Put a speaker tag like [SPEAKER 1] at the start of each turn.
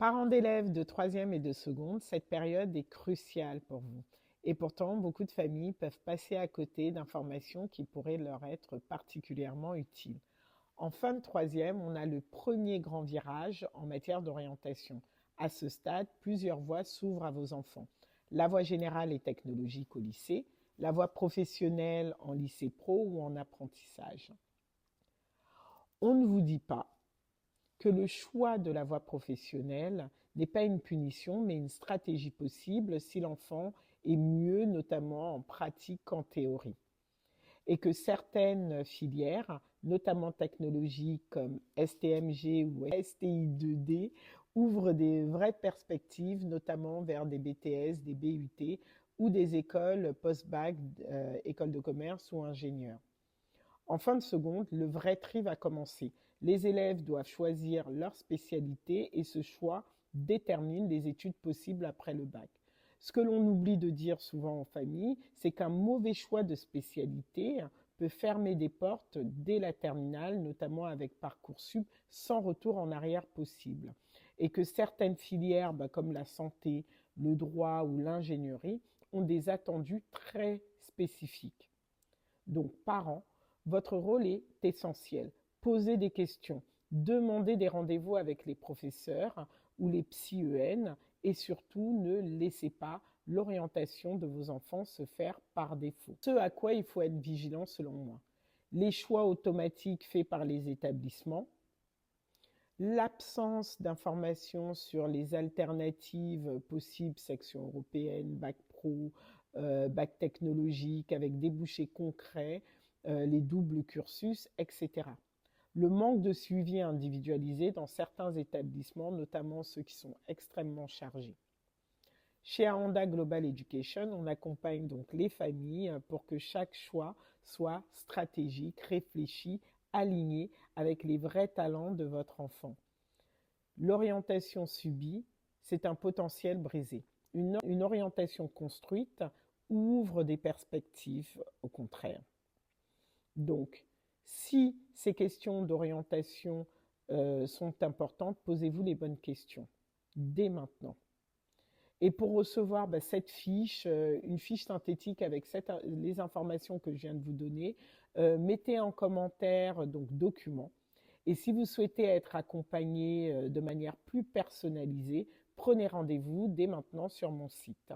[SPEAKER 1] Parents d'élèves de troisième et de seconde, cette période est cruciale pour vous. Et pourtant, beaucoup de familles peuvent passer à côté d'informations qui pourraient leur être particulièrement utiles. En fin de troisième, on a le premier grand virage en matière d'orientation. À ce stade, plusieurs voies s'ouvrent à vos enfants. La voie générale et technologique au lycée, la voie professionnelle en lycée pro ou en apprentissage. On ne vous dit pas que le choix de la voie professionnelle n'est pas une punition, mais une stratégie possible si l'enfant est mieux, notamment en pratique qu'en théorie. Et que certaines filières, notamment technologiques comme STMG ou STI2D, ouvrent des vraies perspectives, notamment vers des BTS, des BUT ou des écoles post-bac, écoles de commerce ou ingénieurs. En fin de seconde, le vrai tri va commencer. Les élèves doivent choisir leur spécialité et ce choix détermine les études possibles après le bac. Ce que l'on oublie de dire souvent en famille, c'est qu'un mauvais choix de spécialité peut fermer des portes dès la terminale, notamment avec Parcoursup, sans retour en arrière possible. Et que certaines filières, comme la santé, le droit ou l'ingénierie, ont des attendus très spécifiques. Donc, parents, votre rôle est essentiel. Posez des questions, demandez des rendez-vous avec les professeurs ou les psy-EN et surtout ne laissez pas l'orientation de vos enfants se faire par défaut. Ce à quoi il faut être vigilant selon moi. Les choix automatiques faits par les établissements, l'absence d'informations sur les alternatives possibles, section européenne, bac pro, bac technologique avec débouchés concrets, les doubles cursus, etc. Le manque de suivi individualisé dans certains établissements, notamment ceux qui sont extrêmement chargés. Chez Ahanda Global Education, on accompagne donc les familles pour que chaque choix soit stratégique, réfléchi, aligné avec les vrais talents de votre enfant. L'orientation subie, c'est un potentiel brisé. Une orientation construite ouvre des perspectives, au contraire. Donc, si ces questions d'orientation sont importantes, posez-vous les bonnes questions dès maintenant. Et pour recevoir cette fiche, une fiche synthétique avec les informations que je viens de vous donner, mettez en commentaire donc document. Et si vous souhaitez être accompagné de manière plus personnalisée, prenez rendez-vous dès maintenant sur mon site.